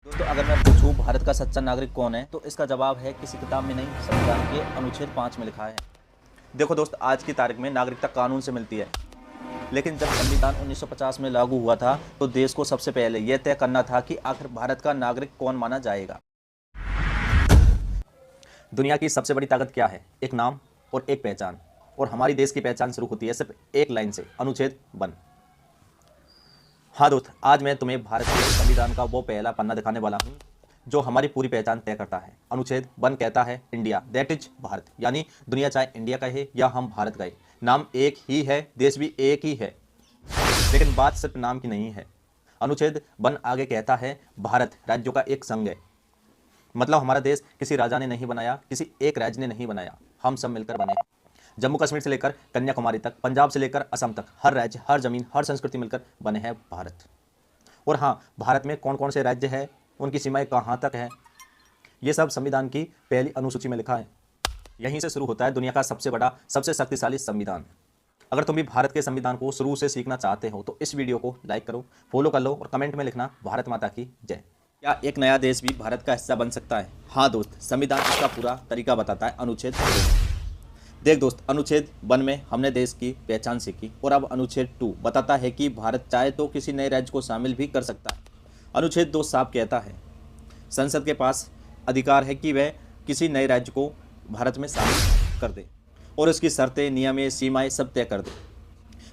दोस्तों, अगर मैं पूछूं भारत का सच्चा नागरिक कौन है, तो इसका जवाब है किसी किताब में नहीं, संविधान के अनुच्छेद 5 में लिखा है। देखो दोस्त, आज की तारीख में नागरिकता कानून से मिलती है, लेकिन जब संविधान 1950 में लागू हुआ था तो देश को सबसे पहले यह तय करना था कि आखिर भारत का नागरिक कौन माना जाएगा। दुनिया की सबसे बड़ी ताकत क्या है? एक नाम और एक पहचान। और हमारी देश की पहचान शुरू होती है सिर्फ एक लाइन से, अनुच्छेद 1। हाँ दोस्त, आज मैं तुम्हें भारत के संविधान का वो पहला पन्ना दिखाने वाला हूँ जो हमारी पूरी पहचान तय करता है। अनुच्छेद 1 कहता है इंडिया, दैट इज भारत, यानी दुनिया चाहे इंडिया कहे या हम भारत कहे, नाम एक ही है, देश भी एक ही है। लेकिन बात सिर्फ नाम की नहीं है। अनुच्छेद 1 आगे कहता है भारत राज्यों का एक संघ है। मतलब हमारा देश किसी राजा ने नहीं बनाया, किसी एक राज्य ने नहीं बनाया, हम सब मिलकर बने। जम्मू कश्मीर से लेकर कन्याकुमारी तक, पंजाब से लेकर असम तक, हर राज्य, हर जमीन, हर संस्कृति मिलकर बने हैं भारत। और हाँ, भारत में कौन कौन से राज्य हैं, उनकी सीमाएं कहाँ तक हैं, ये सब संविधान की पहली अनुसूची में लिखा है। यहीं से शुरू होता है दुनिया का सबसे बड़ा, सबसे शक्तिशाली संविधान। अगर तुम भी भारत के संविधान को शुरू से सीखना चाहते हो तो इस वीडियो को लाइक करो, फॉलो कर लो और कमेंट में लिखना भारत माता की जय। क्या एक नया देश भी भारत का हिस्सा बन सकता है? हाँ दोस्त, संविधान इसका पूरा तरीका बताता है। अनुच्छेद 2। देख दोस्त, अनुच्छेद 1 में हमने देश की पहचान सीखी और अब अनुच्छेद 2 बताता है कि भारत चाहे तो किसी नए राज्य को शामिल भी कर सकता है। अनुच्छेद 2 साफ कहता है संसद के पास अधिकार है कि वह किसी नए राज्य को भारत में शामिल कर दे और उसकी शर्तें, नियमें, सीमाएं सब तय कर दे।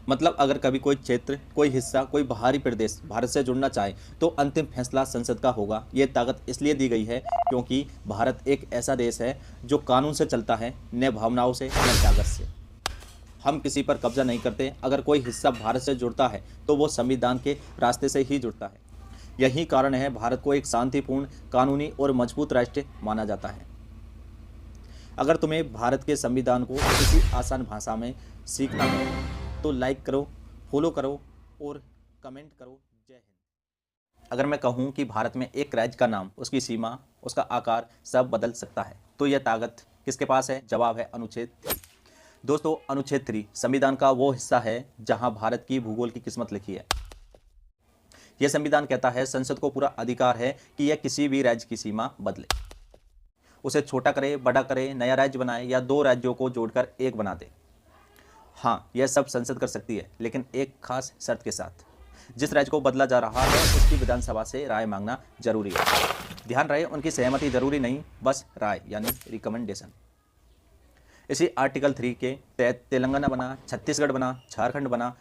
मतलब अगर कभी कोई क्षेत्र, कोई हिस्सा, कोई बाहरी प्रदेश भारत से जुड़ना चाहे तो अंतिम फैसला संसद का होगा। ये ताकत इसलिए दी गई है क्योंकि भारत एक ऐसा देश है जो कानून से चलता है, न भावनाओं से, न कागज से। हम किसी पर कब्जा नहीं करते। अगर कोई हिस्सा भारत से जुड़ता है तो वो संविधान के रास्ते से ही जुड़ता है। यही कारण है भारत को एक शांतिपूर्ण, कानूनी और मजबूत राष्ट्र माना जाता है। अगर तुम्हें भारत के संविधान को किसी आसान भाषा में सीखना है तो लाइक करो, फॉलो करो और कमेंट करो। जय हिंद। अगर मैं कहूँ कि भारत में एक राज्य का नाम, उसकी सीमा, उसका आकार सब बदल सकता है, तो यह ताकत किसके पास है? जवाब है अनुच्छेद 3। दोस्तों, अनुच्छेद 3 संविधान का वो हिस्सा है जहां भारत की भूगोल की किस्मत लिखी है। यह संविधान कहता है संसद को पूरा अधिकार है कि यह किसी भी राज्य की सीमा बदले, उसे छोटा करे, बड़ा करे, नया राज्य बनाए या दो राज्यों को जोड़कर एक बना दे। हाँ, यह सब संसद कर सकती है, लेकिन एक खास शर्त के साथ। जिस राज्य को बदला जा रहा है उसकी विधानसभा से राय मांगना जरूरी है। ध्यान रहे, उनकी सहमति जरूरी नहीं, बस राय यानी रिकमेंडेशन। इसी आर्टिकल 3 के तहत तेलंगाना बना, छत्तीसगढ़ बना, झारखंड बना,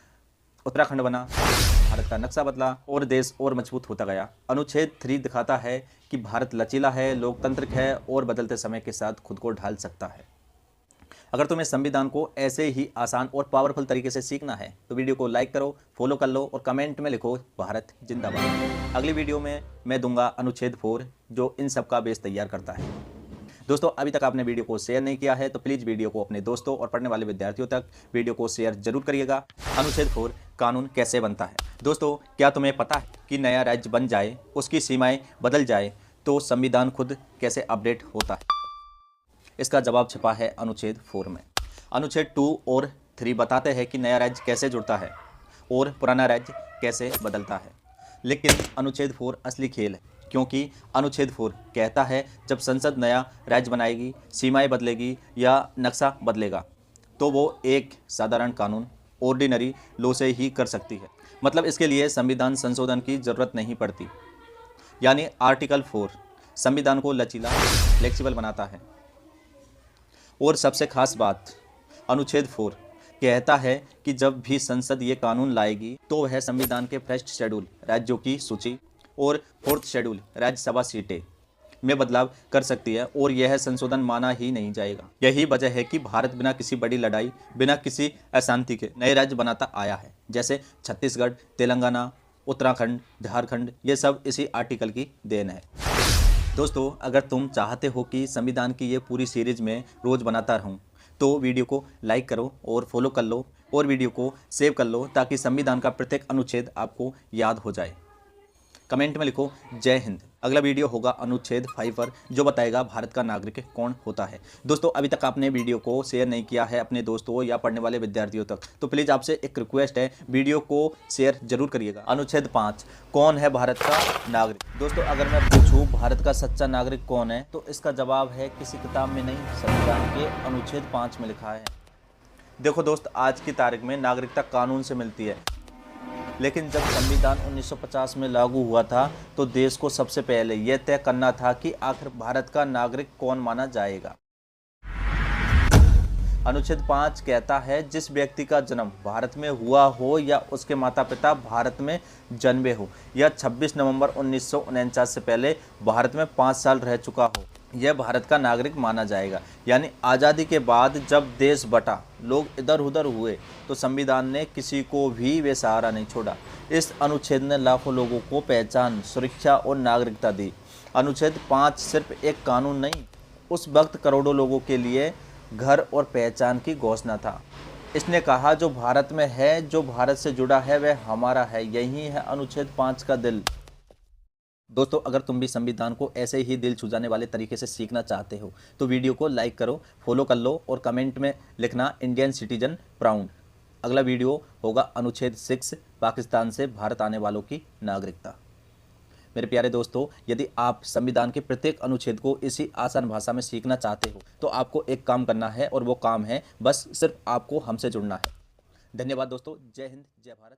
उत्तराखंड बना, भारत का नक्शा बदला और देश और मजबूत होता गया। अनुच्छेद 3 दिखाता है कि भारत लचीला है, लोकतांत्रिक है और बदलते समय के साथ खुद को ढाल सकता है। अगर तुम्हें संविधान को ऐसे ही आसान और पावरफुल तरीके से सीखना है तो वीडियो को लाइक करो, फॉलो कर लो और कमेंट में लिखो भारत जिंदाबाद। अगली वीडियो में मैं दूंगा अनुच्छेद 4 जो इन सब का बेस तैयार करता है। दोस्तों, अभी तक आपने वीडियो को शेयर नहीं किया है तो प्लीज़ वीडियो को अपने दोस्तों और पढ़ने वाले विद्यार्थियों तक वीडियो को शेयर जरूर करिएगा। अनुच्छेद 4 कानून कैसे बनता है? दोस्तों, क्या तुम्हें पता है कि नया राज्य बन जाए, उसकी सीमाएं बदल जाए तो संविधान खुद कैसे अपडेट होता है? इसका जवाब छिपा है अनुच्छेद 4 में। अनुच्छेद 2 और 3 बताते हैं कि नया राज्य कैसे जुड़ता है और पुराना राज्य कैसे बदलता है। लेकिन अनुच्छेद 4 असली खेल है, क्योंकि अनुच्छेद 4 कहता है जब संसद नया राज्य बनाएगी, सीमाएं बदलेगी या नक्शा बदलेगा तो वो एक साधारण कानून, ऑर्डिनरी लॉ से ही कर सकती है। मतलब इसके लिए संविधान संशोधन की ज़रूरत नहीं पड़ती। यानी आर्टिकल 4 संविधान को लचीला, फ्लेक्सिबल बनाता है। और सबसे खास बात, अनुच्छेद 4 कहता है कि जब भी संसद ये कानून लाएगी तो वह संविधान के फर्स्ट शेड्यूल राज्यों की सूची और फोर्थ शेड्यूल राज्यसभा सीटें में बदलाव कर सकती है और यह संशोधन माना ही नहीं जाएगा। यही वजह है कि भारत बिना किसी बड़ी लड़ाई, बिना किसी अशांति के नए राज्य बनाता आया है। जैसे छत्तीसगढ़, तेलंगाना, उत्तराखंड, झारखंड, ये सब इसी आर्टिकल की देन है। दोस्तों, अगर तुम चाहते हो कि संविधान की ये पूरी सीरीज में रोज़ बनाता रहूं तो वीडियो को लाइक करो और फॉलो कर लो और वीडियो को सेव कर लो ताकि संविधान का प्रत्येक अनुच्छेद आपको याद हो जाए। कमेंट में लिखो जय हिंद। अगला वीडियो होगा अनुच्छेद 5 पर, जो बताएगा भारत का नागरिक कौन होता है। दोस्तों, अभी तक आपने वीडियो को शेयर नहीं किया है अपने दोस्तों या पढ़ने वाले विद्यार्थियों तक, तो प्लीज़ आपसे एक रिक्वेस्ट है, वीडियो को शेयर जरूर करिएगा। अनुच्छेद 5, कौन है भारत का नागरिक। दोस्तों, अगर मैं पूछूं भारत का सच्चा नागरिक कौन है, तो इसका जवाब है किसी किताब में नहीं, संविधान के अनुच्छेद 5 में लिखा है। देखो दोस्त, आज की तारीख में नागरिकता कानून से मिलती है, लेकिन जब संविधान 1950 में लागू हुआ था तो देश को सबसे पहले यह तय करना था कि आखिर भारत का नागरिक कौन माना जाएगा। अनुच्छेद 5 कहता है, जिस व्यक्ति का जन्म भारत में हुआ हो या उसके माता पिता भारत में जन्मे हो या 26 नवंबर 1949 से पहले भारत में 5 साल रह चुका हो, यह भारत का नागरिक माना जाएगा। यानी आज़ादी के बाद जब देश बटा, लोग इधर उधर हुए, तो संविधान ने किसी को भी बेसहारा नहीं छोड़ा। इस अनुच्छेद ने लाखों लोगों को पहचान, सुरक्षा और नागरिकता दी। अनुच्छेद 5 सिर्फ एक कानून नहीं, उस वक्त करोड़ों लोगों के लिए घर और पहचान की घोषणा था। इसने कहा, जो भारत में है, जो भारत से जुड़ा है, वह हमारा है। यही है अनुच्छेद 5 का दिल। दोस्तों, अगर तुम भी संविधान को ऐसे ही दिल छू जाने वाले तरीके से सीखना चाहते हो तो वीडियो को लाइक करो, फॉलो कर लो और कमेंट में लिखना इंडियन सिटीजन प्राउड। अगला वीडियो होगा अनुच्छेद 6, पाकिस्तान से भारत आने वालों की नागरिकता। मेरे प्यारे दोस्तों, यदि आप संविधान के प्रत्येक अनुच्छेद को इसी आसान भाषा में सीखना चाहते हो तो आपको एक काम करना है, और वो काम है बस सिर्फ आपको हमसे जुड़ना है। धन्यवाद दोस्तों। जय हिंद, जय भारत।